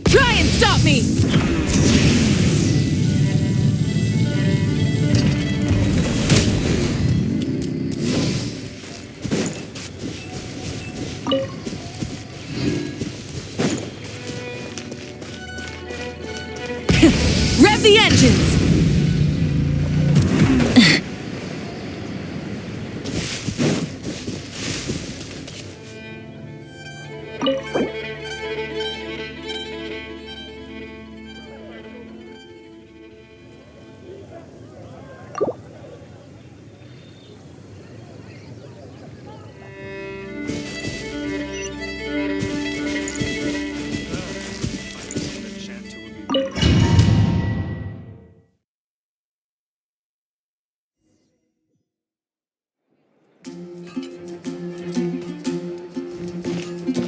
Try and stop me! Rev the engines!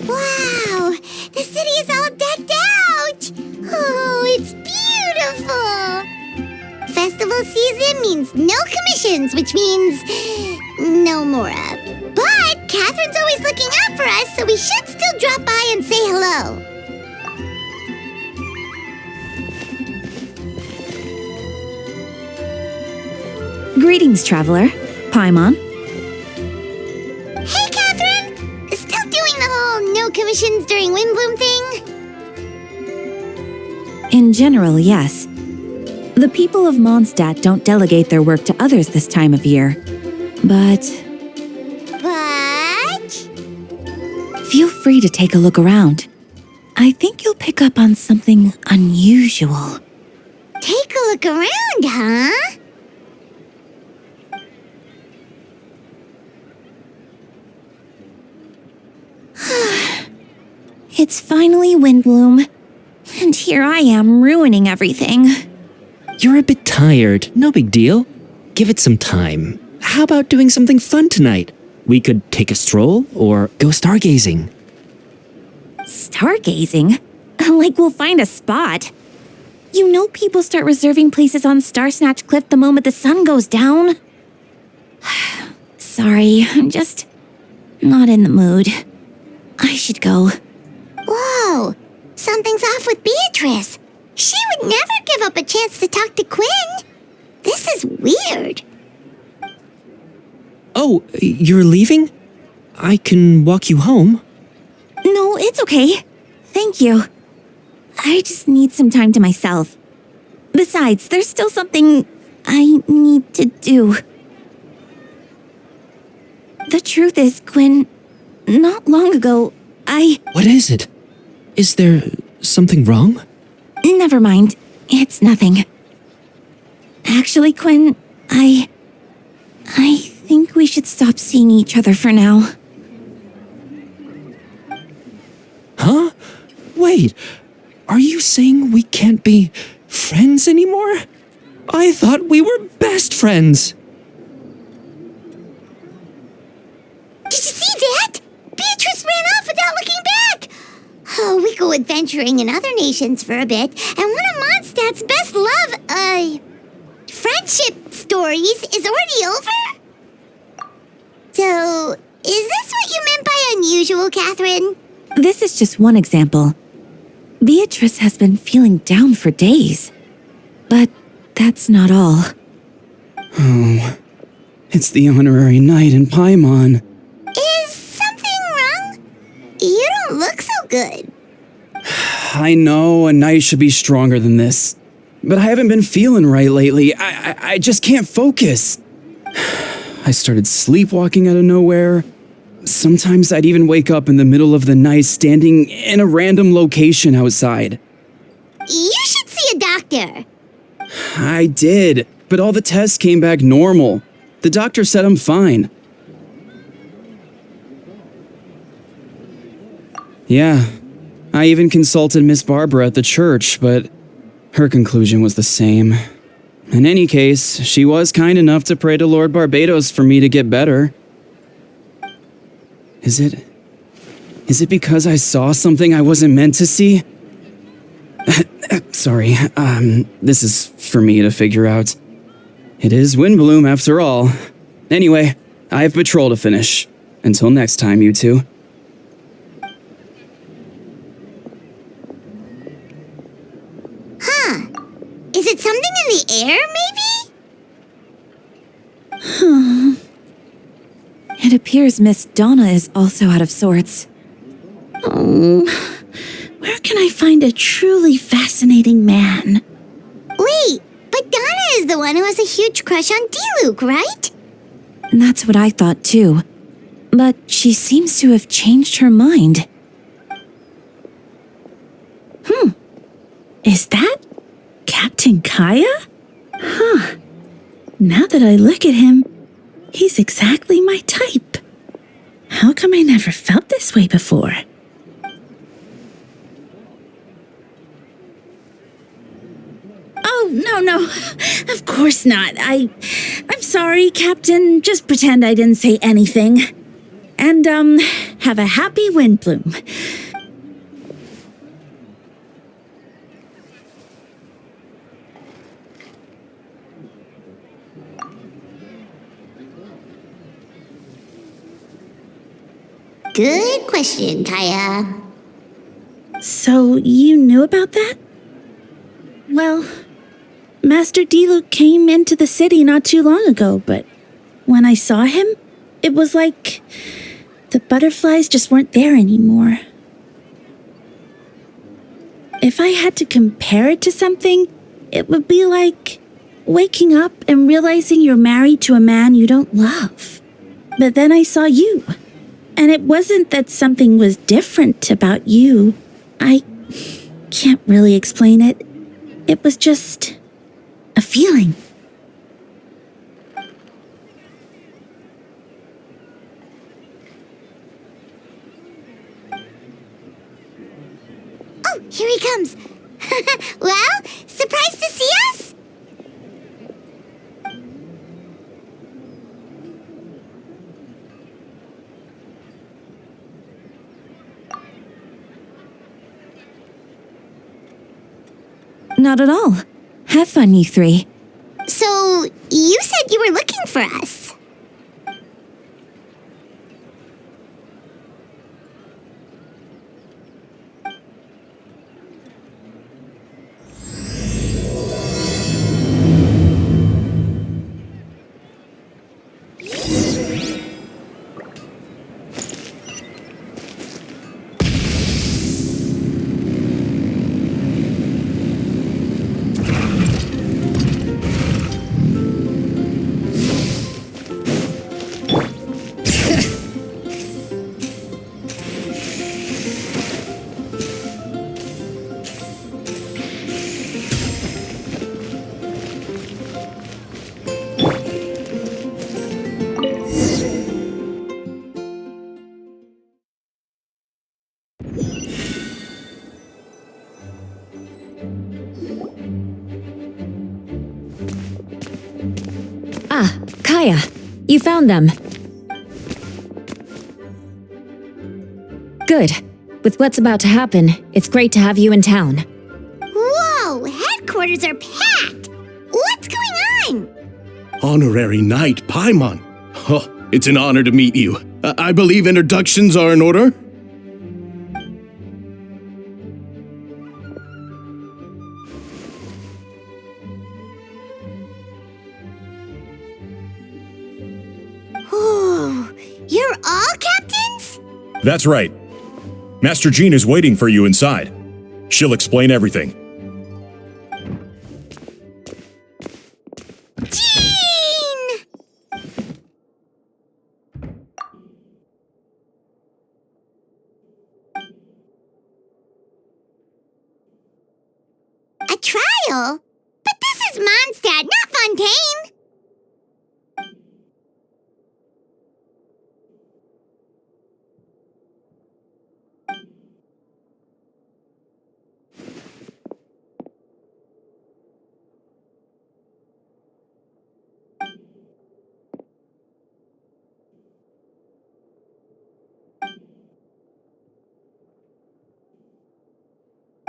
Wow! The city is all decked out! Oh, it's beautiful! Festival season means no commissions, which means no Mora. But Catherine's always looking out for us, so we should still drop by and say hello. Greetings, traveler. Paimon. Hey, Catherine! Still doing the whole no commissions during Windbloom thing? In general, yes. The people of Mondstadt don't delegate their work to others this time of year. But Feel free to take a look around. I think you'll pick up on something unusual. Take a look around, huh? It's finally Windbloom, and here I am ruining everything. You're a bit tired, no big deal. Give it some time. How about doing something fun tonight? We could take a stroll or go stargazing. Stargazing? Like we'll find a spot. You know people start reserving places on Starsnatch Cliff the moment the sun goes down. Sorry, I'm just not in the mood. I should go. Whoa! Something's off with Beatrice. She would never give up a chance to talk to Quinn. This is weird. Oh, you're leaving? I can walk you home. No, it's okay. Thank you. I just need some time to myself. Besides, there's still something I need to do. The truth is, Quinn, not long ago, What is it? Is there something wrong? Never mind. It's nothing. Actually, Quinn, I think we should stop seeing each other for now. Huh? Wait, are you saying we can't be friends anymore? I thought we were best friends. Did you see that? Beatrice ran off without looking back. Oh, we go adventuring in other nations for a bit, and one of Mondstadt's best friendship stories is already over? So, is this what you meant by unusual, Catherine? This is just one example. Beatrice has been feeling down for days. But that's not all. Oh, it's the honorary knight in Paimon. Is something wrong? You don't look so good. I know a knight should be stronger than this. but I haven't been feeling right lately. I just can't focus. I started sleepwalking out of nowhere. Sometimes I'd even wake up in the middle of the night standing in a random location outside. You should see a doctor. I did, but all the tests came back normal. The doctor said I'm fine. Yeah, I even consulted Miss Barbara at the church, but her conclusion was the same. In any case, she was kind enough to pray to Lord Barbados for me to get better. Is it because I saw something I wasn't meant to see? Sorry, this is for me to figure out. It is Windbloom after all. Anyway, I have patrol to finish. Until next time, you two. Is it something in the air, maybe? It appears Miss Donna is also out of sorts. Oh, where can I find a truly fascinating man? Wait, but Donna is the one who has a huge crush on D-Luke, right? That's what I thought too. But she seems to have changed her mind. Is that Captain Kaya? Huh. Now that I look at him, he's exactly my type. How come I never felt this way before? Oh, no. Of course not. I'm sorry, Captain. Just pretend I didn't say anything. And, have a happy Windbloom. Good question, Kaya. So, you knew about that? Well, Master D-Luke came into the city not too long ago, but when I saw him, it was like the butterflies just weren't there anymore. If I had to compare it to something, it would be like waking up and realizing you're married to a man you don't love. But then I saw you. And it wasn't that something was different about you. I can't really explain it. It was just a feeling. Oh, here he comes. Well, surprised to see us? Not at all. Have fun, you three. So, you said you were looking for us. Ah, Kaya, you found them. Good. With what's about to happen, it's great to have you in town. Whoa, headquarters are packed. What's going on? Honorary Knight Paimon. Oh, it's an honor to meet you. I believe introductions are in order? Oh, you're all captains? That's right. Master Jean is waiting for you inside. She'll explain everything. trial. But this is Mondstadt, not Fontaine.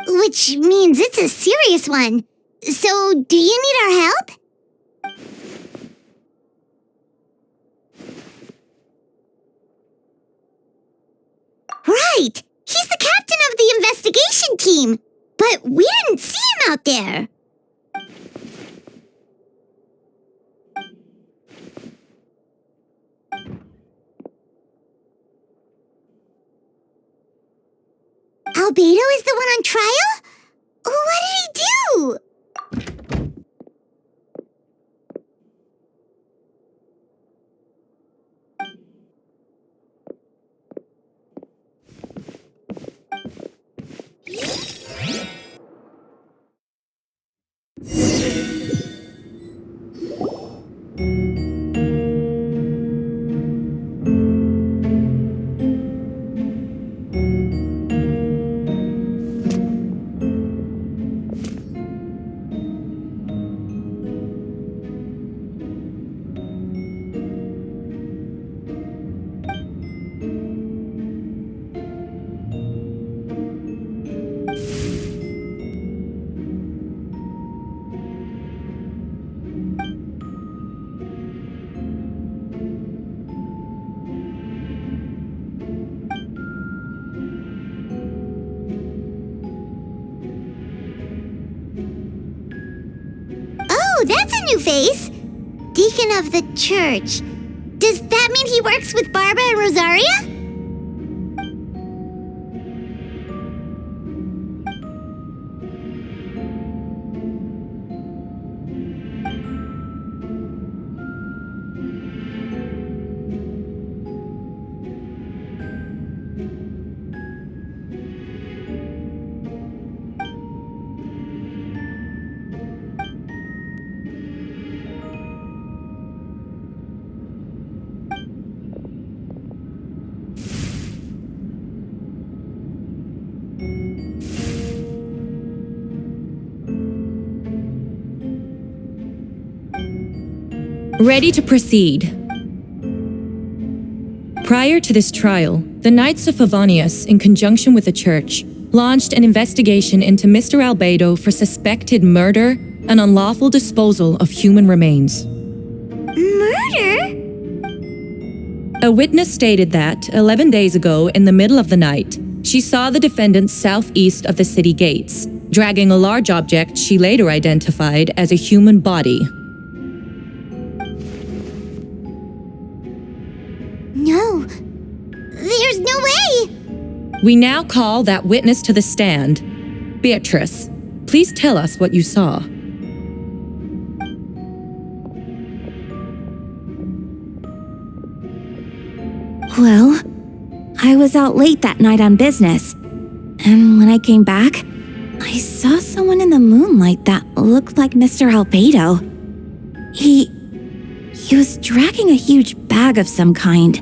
Which means it's a serious one. So, do you need our help? Right! He's the captain of the investigation team! But we didn't see him out there! Albedo is the one on trial? What did he do? Oh, that's a new face! Deacon of the church. Does that mean he works with Barbara and Rosaria? Ready to proceed. Prior to this trial, the Knights of Favonius, in conjunction with the Church, launched an investigation into Mr. Albedo for suspected murder and unlawful disposal of human remains. Murder? A witness stated that, 11 days ago, in the middle of the night, she saw the defendant southeast of the city gates, dragging a large object she later identified as a human body. No. There's no way! We now call that witness to the stand. Beatrice, please tell us what you saw. Well, I was out late that night on business. And when I came back, I saw someone in the moonlight that looked like Mr. Albedo. He was dragging a huge bag of some kind.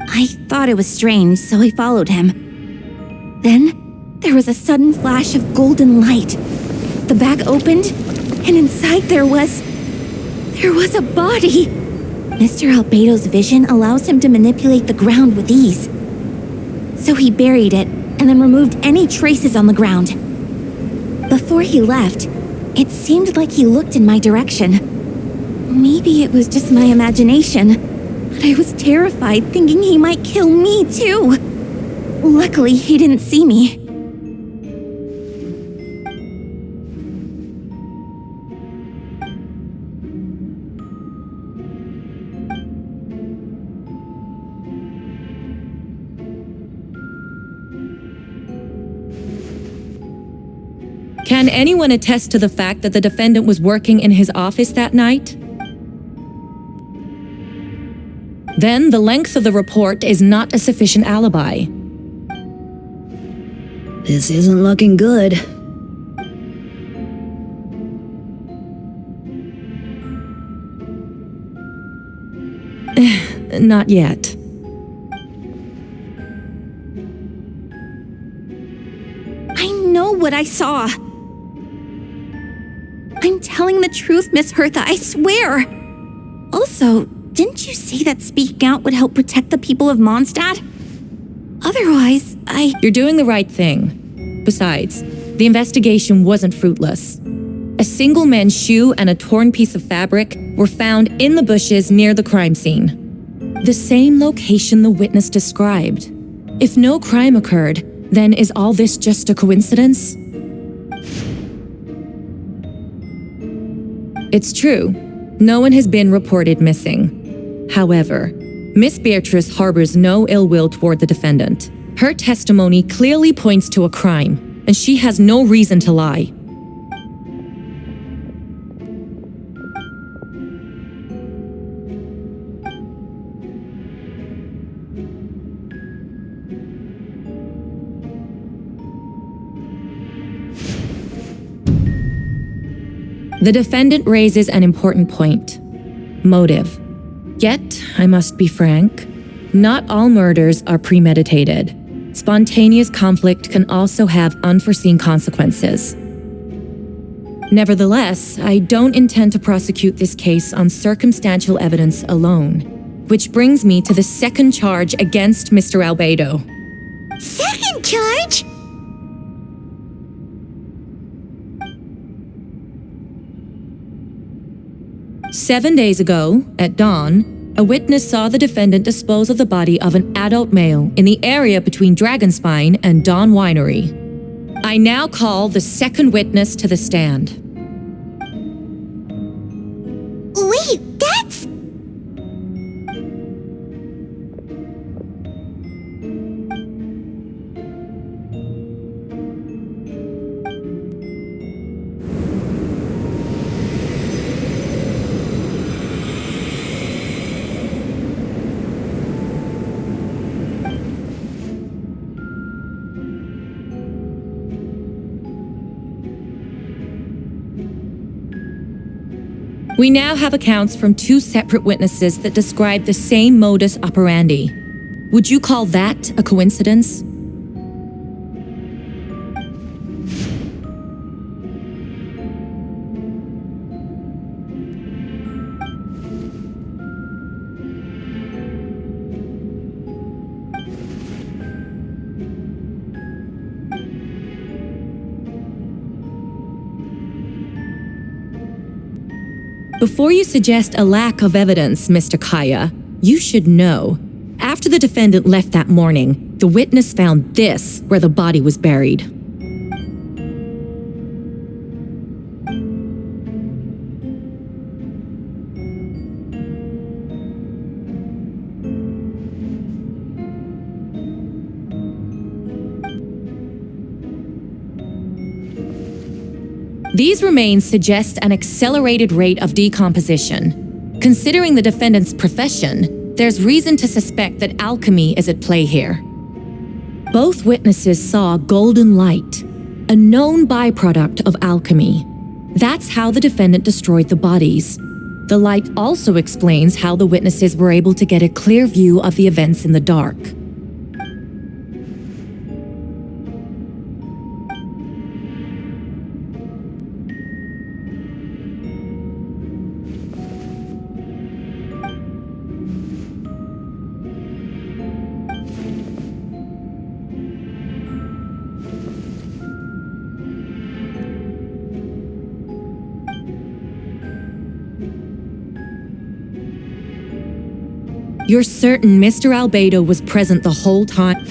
I thought it was strange, so I followed him. Then, there was a sudden flash of golden light. The bag opened, and inside there was a body. Mr. Albedo's vision allows him to manipulate the ground with ease. So he buried it, and then removed any traces on the ground. Before he left, it seemed like he looked in my direction. Maybe it was just my imagination, but I was terrified thinking he might kill me too. Luckily, he didn't see me. Can anyone attest to the fact that the defendant was working in his office that night? Then the length of the report is not a sufficient alibi. This isn't looking good. not yet. I know what I saw. I'm telling the truth, Miss Hertha, I swear. Also, didn't you say that speaking out would help protect the people of Mondstadt? Otherwise, You're doing the right thing. Besides, the investigation wasn't fruitless. A single men's shoe and a torn piece of fabric were found in the bushes near the crime scene. The same location the witness described. If no crime occurred, then is all this just a coincidence? It's true. No one has been reported missing. However, Miss Beatrice harbors no ill will toward the defendant. Her testimony clearly points to a crime, and she has no reason to lie. The defendant raises an important point: motive. Yet, I must be frank, not all murders are premeditated. Spontaneous conflict can also have unforeseen consequences. Nevertheless, I don't intend to prosecute this case on circumstantial evidence alone, which brings me to the second charge against Mr. Albedo. Second charge? "7 days ago, at dawn, a witness saw the defendant dispose of the body of an adult male in the area between Dragonspine and Dawn Winery. I now call the second witness to the stand." Wait, that's... We now have accounts from two separate witnesses that describe the same modus operandi. Would you call that a coincidence? Before you suggest a lack of evidence, Mr. Kaya, you should know. After the defendant left that morning, the witness found this where the body was buried. These remains suggest an accelerated rate of decomposition. Considering the defendant's profession, there's reason to suspect that alchemy is at play here. Both witnesses saw golden light, a known byproduct of alchemy. That's how the defendant destroyed the bodies. The light also explains how the witnesses were able to get a clear view of the events in the dark. You're certain Mr. Albedo was present the whole time?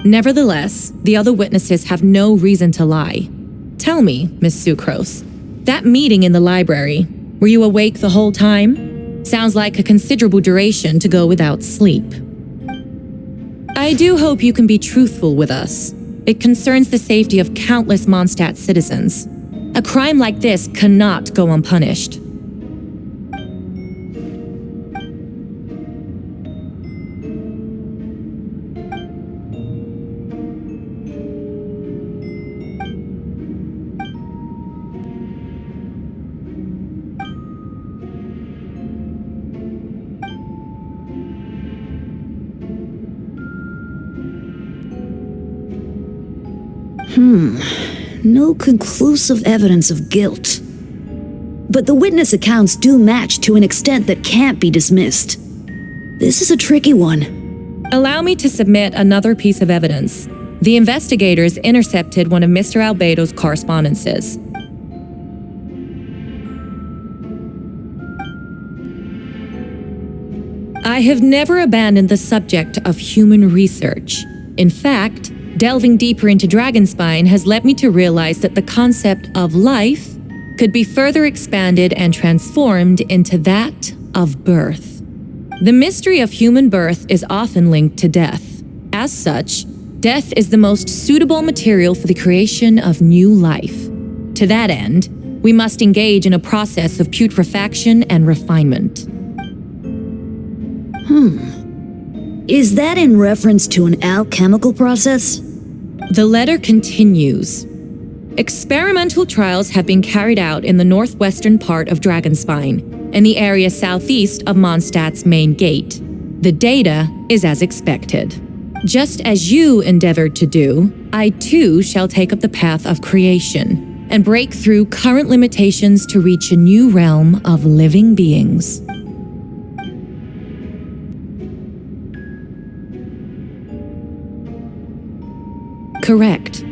Nevertheless, the other witnesses have no reason to lie. Tell me, Miss Sucrose, that meeting in the library, were you awake the whole time? Sounds like a considerable duration to go without sleep. I do hope you can be truthful with us. It concerns the safety of countless Mondstadt citizens. A crime like this cannot go unpunished. No conclusive evidence of guilt. But the witness accounts do match to an extent that can't be dismissed. This is a tricky one. Allow me to submit another piece of evidence. The investigators intercepted one of Mr. Albedo's correspondences. I have never abandoned the subject of human research. In fact, delving deeper into Dragonspine has led me to realize that the concept of life could be further expanded and transformed into that of birth. The mystery of human birth is often linked to death. As such, death is the most suitable material for the creation of new life. To that end, we must engage in a process of putrefaction and refinement. Is that in reference to an alchemical process? The letter continues. Experimental trials have been carried out in the northwestern part of Dragonspine, in the area southeast of Mondstadt's main gate. The data is as expected. Just as you endeavored to do, I too shall take up the path of creation and break through current limitations to reach a new realm of living beings. Correct.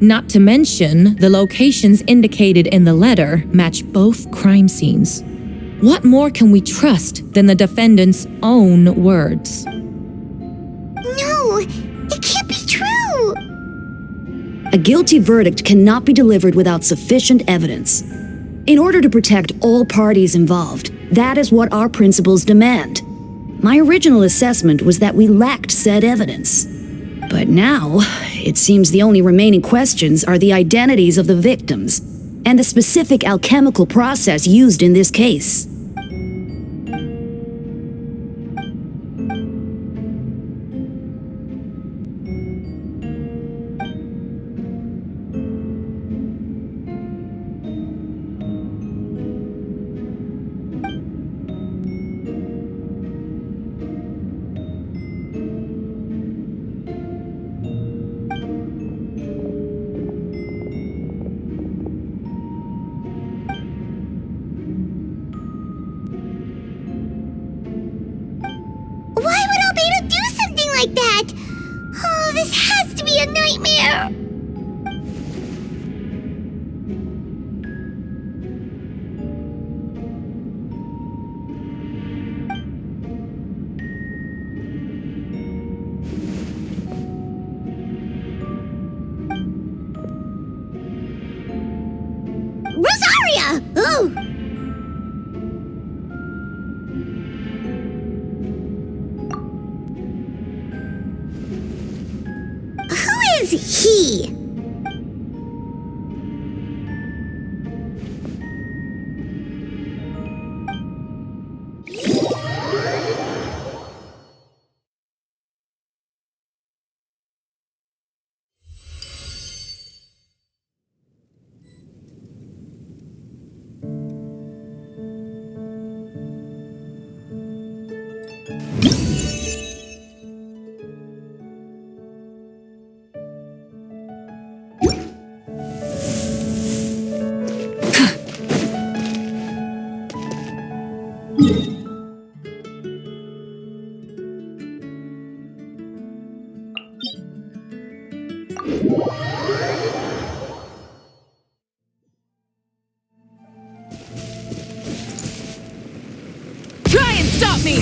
Not to mention, the locations indicated in the letter match both crime scenes. What more can we trust than the defendant's own words? No, it can't be true. A guilty verdict cannot be delivered without sufficient evidence. In order to protect all parties involved, that is what our principles demand. My original assessment was that we lacked said evidence. But now, it seems the only remaining questions are the identities of the victims and the specific alchemical process used in this case. Why would Albedo do something like that? Oh, this has to be a nightmare. Rosaria! Oh! Who is he? Try and stop me!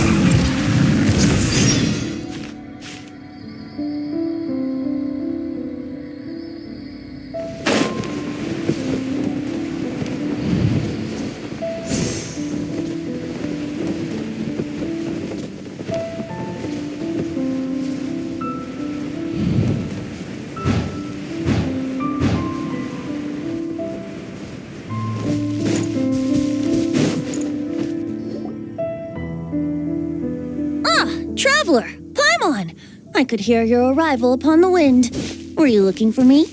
Traveler, Paimon! I could hear your arrival upon the wind. Were you looking for me?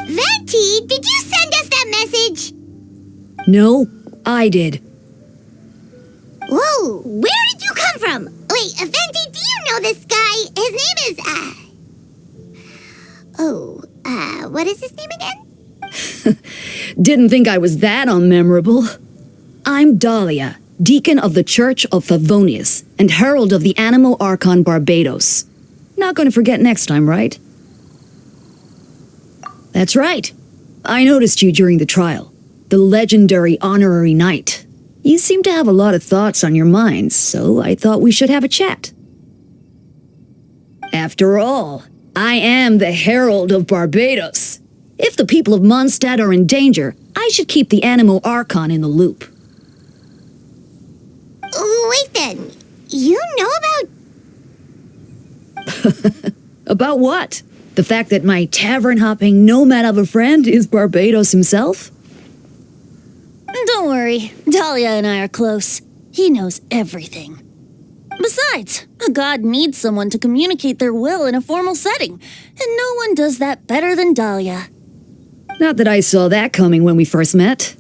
Venti, did you send us that message? No, I did. Whoa, where did you come from? Wait, Venti, do you know this guy? His name is, what is his name again? Didn't think I was that unmemorable. I'm Dahlia, Deacon of the Church of Favonius and Herald of the Animo Archon Barbados. Not gonna forget next time, right? That's right. I noticed you during the trial. The legendary honorary knight. You seem to have a lot of thoughts on your mind, so I thought we should have a chat. After all, I am the Herald of Barbados. If the people of Mondstadt are in danger, I should keep the Animo Archon in the loop. Wait then, you know about... About what? The fact that my tavern-hopping nomad of a friend is Barbados himself? Don't worry, Dahlia and I are close. He knows everything. Besides, a god needs someone to communicate their will in a formal setting, and no one does that better than Dahlia. Not that I saw that coming when we first met.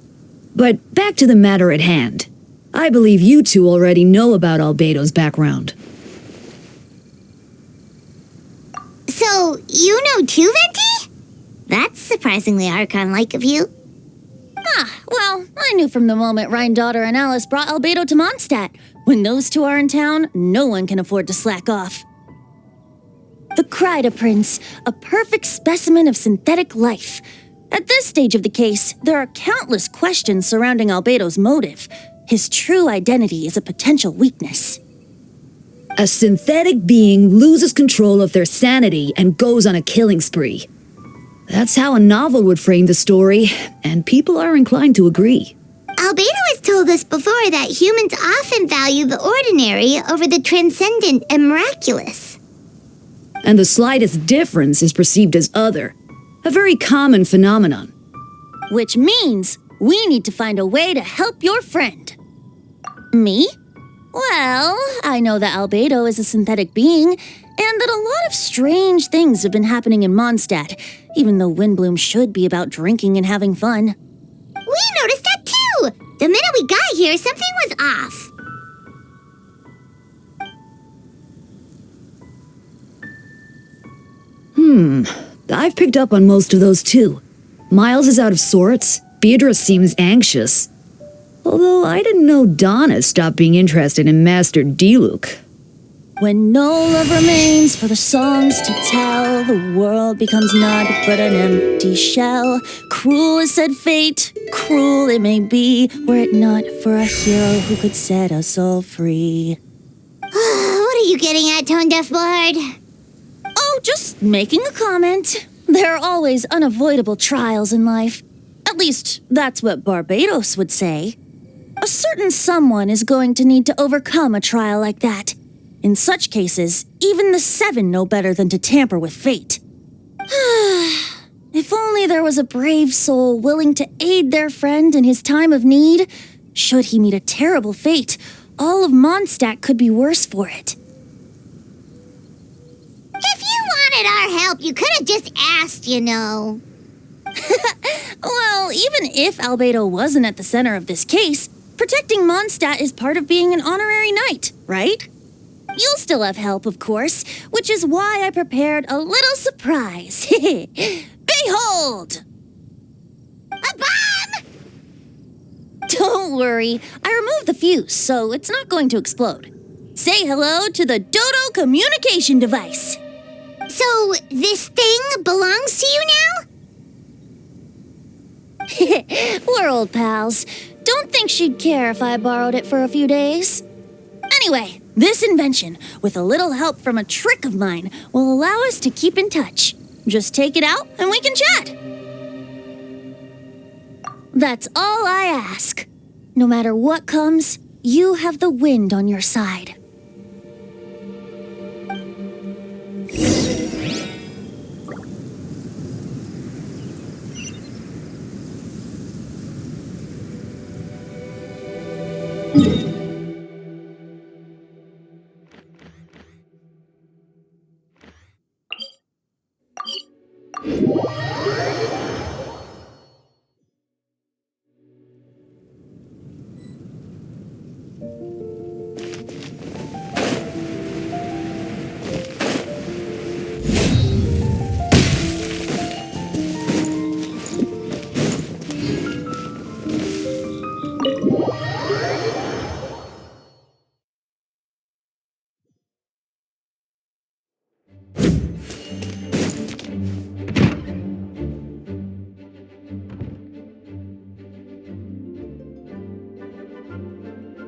But back to the matter at hand. I believe you two already know about Albedo's background. So, you know too, Venti? That's surprisingly Archon-like of you. Well, I knew from the moment Rhine-Daughter and Alice brought Albedo to Mondstadt. When those two are in town, no one can afford to slack off. The Kryda Prince, a perfect specimen of synthetic life. At this stage of the case, there are countless questions surrounding Albedo's motive. His true identity is a potential weakness. A synthetic being loses control of their sanity and goes on a killing spree. That's how a novel would frame the story, and people are inclined to agree. Albedo has told us before that humans often value the ordinary over the transcendent and miraculous. And the slightest difference is perceived as other, a very common phenomenon. Which means we need to find a way to help your friend. Me? Well, I know that Albedo is a synthetic being, and that a lot of strange things have been happening in Mondstadt, even though Windbloom should be about drinking and having fun. We noticed that too! The minute we got here, something was off. I've picked up on most of those too. Miles is out of sorts, Beatrice seems anxious. Although I didn't know Donna stopped being interested in Master Diluc. When no love remains for the songs to tell, the world becomes naught but an empty shell. Cruel is said fate, cruel it may be, were it not for a hero who could set us all free. What are you getting at, Tone Deaf Bard? Oh, just making a comment. There are always unavoidable trials in life. At least, that's what Barbados would say. A certain someone is going to need to overcome a trial like that. In such cases, even the Seven know better than to tamper with fate. If only there was a brave soul willing to aid their friend in his time of need. Should he meet a terrible fate, all of Mondstadt could be worse for it. If you wanted our help, you could have just asked, you know. Well, even if Albedo wasn't at the center of this case, protecting Mondstadt is part of being an honorary knight, right? You'll still have help, of course, which is why I prepared a little surprise. Behold! A bomb! Don't worry, I removed the fuse, so it's not going to explode. Say hello to the Dodo communication device. So, this thing belongs to you now? We're old pals. Don't think she'd care if I borrowed it for a few days. Anyway, this invention, with a little help from a trick of mine, will allow us to keep in touch. Just take it out and we can chat. That's all I ask. No matter what comes, you have the wind on your side.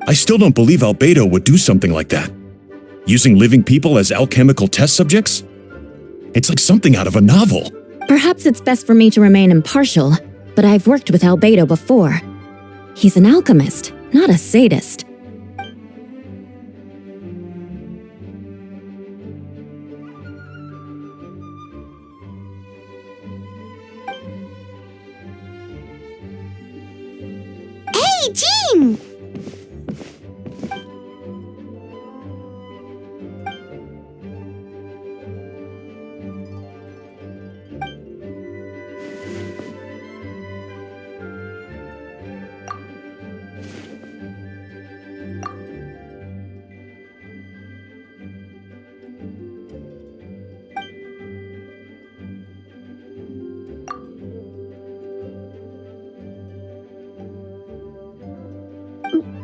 I still don't believe Albedo would do something like that. Using living people as alchemical test subjects? It's like something out of a novel. Perhaps it's best for me to remain impartial, but I've worked with Albedo before. He's an alchemist, not a sadist. Hey, Jean!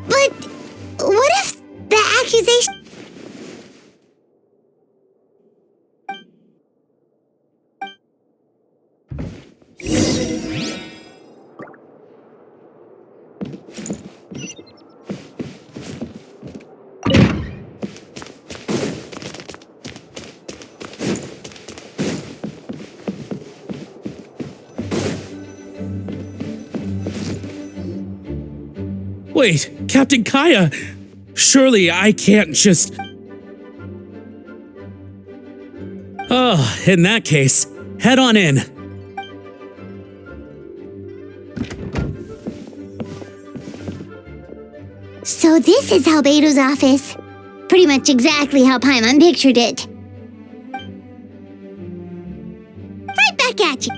But what if the accusation... Wait, Captain Kaya! Surely I can't just... Oh, in that case, head on in. So this is Albedo's office. Pretty much exactly how Paimon pictured it. Right back at you.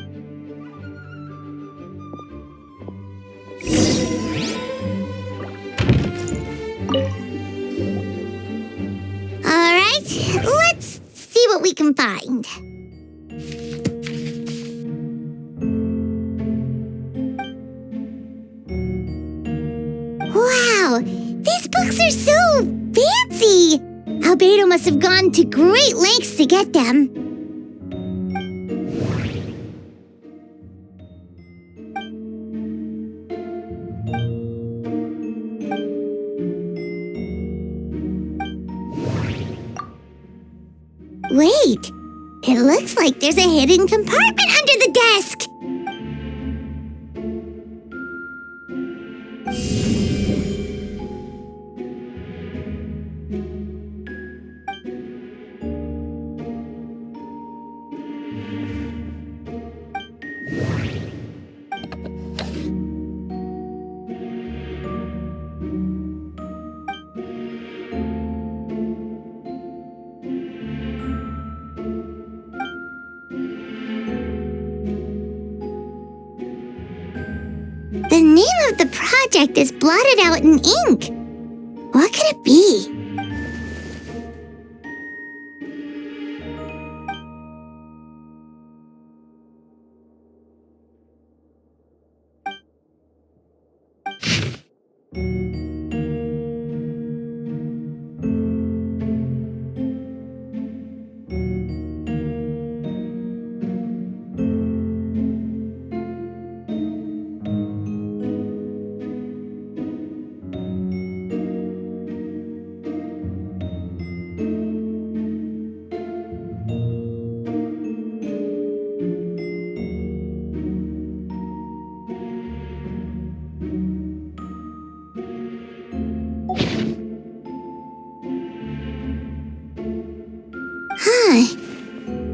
Alright, let's see what we can find. Wow, these books are so fancy! Albedo must have gone to great lengths to get them. Wait, it looks like there's a hidden compartment under the desk. The name of the project is blotted out in ink. What could it be?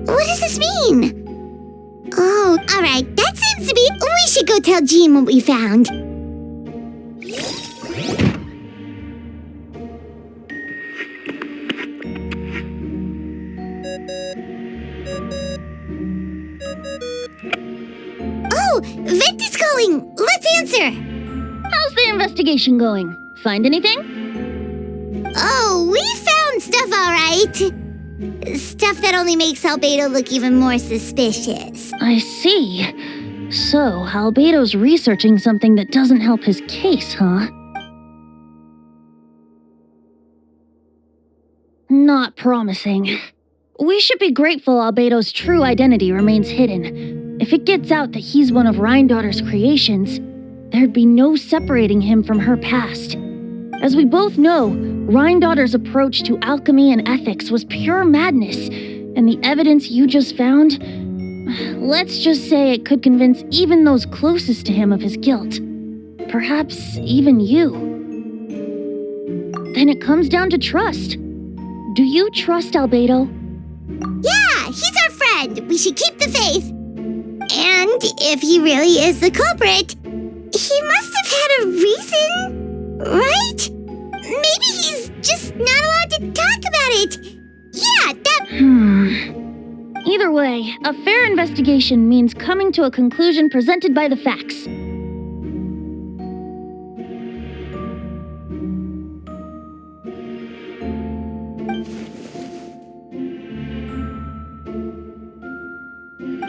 What does this mean? Oh, alright, that seems to be... We should go tell Jean what we found. Oh, Vent is calling! Let's answer! How's the investigation going? Find anything? Oh, we found stuff alright. Stuff that only makes Albedo look even more suspicious. I see. So, Albedo's researching something that doesn't help his case, huh? Not promising. We should be grateful Albedo's true identity remains hidden. If it gets out that he's one of Rhine Daughter's creations, there'd be no separating him from her past. As we both know, Rhindaughter's approach to alchemy and ethics was pure madness, and the evidence you just found, let's just say it could convince even those closest to him of his guilt. Perhaps even you. Then it comes down to trust. Do you trust Albedo? Yeah, he's our friend. We should keep the faith. And if he really is the culprit, he must have had a reason, right? Maybe he's just not allowed to talk about it. Yeah, that... Either way, a fair investigation means coming to a conclusion presented by the facts.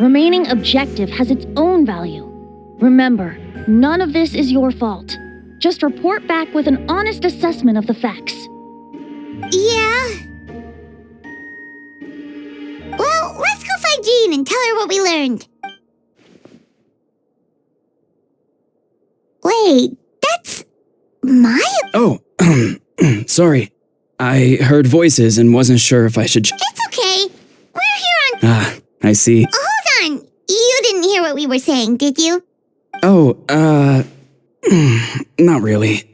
Remaining objective has its own value. Remember, none of this is your fault. Just report back with an honest assessment of the facts. Yeah. Well, let's go find Jean and tell her what we learned. Wait, that's... my... Oh, sorry. I heard voices and wasn't sure if I should... It's okay. We're here on... Ah, I see. Hold on. You didn't hear what we were saying, did you? Oh, not really.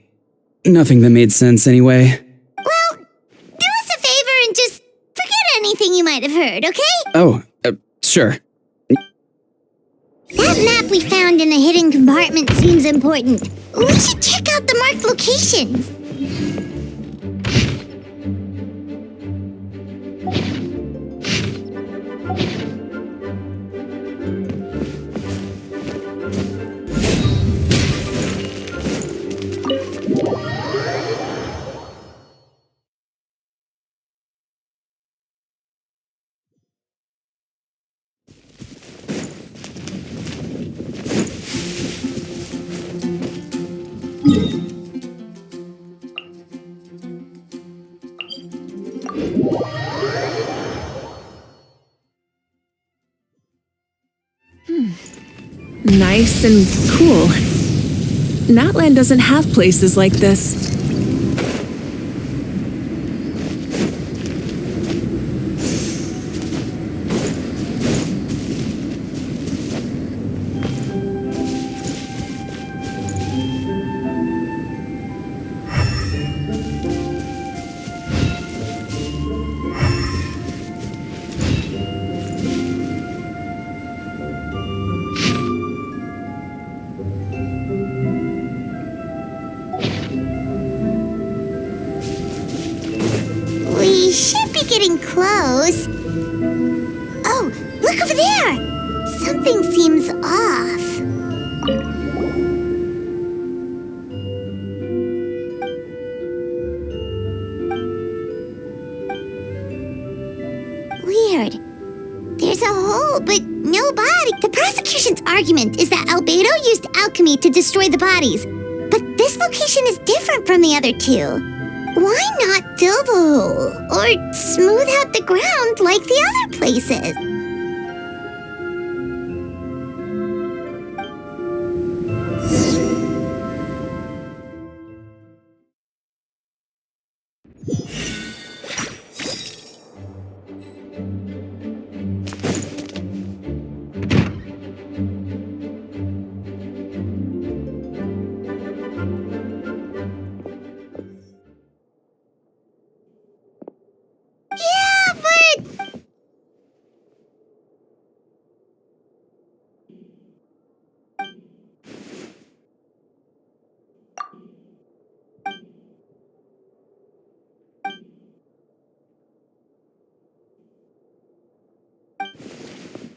Nothing that made sense anyway. Well, do us a favor and just forget anything you might have heard, okay? Oh, sure. That map we found in the hidden compartment seems important. We should check out the marked locations. Nice and cool. Natland doesn't have places like this. We should be getting close. Oh, look over there! Something seems off. Weird. There's a hole, but no body. The prosecution's argument is that Albedo used alchemy to destroy the bodies. But this location is different from the other two. Why not fill the hole or smooth out the ground like the other places?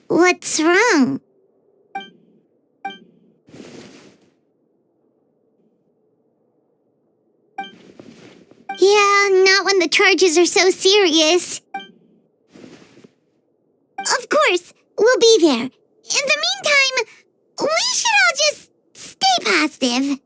What's wrong? Yeah, not when the charges are so serious. Of course, we'll be there. In the meantime, we should all just stay positive.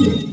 Hey!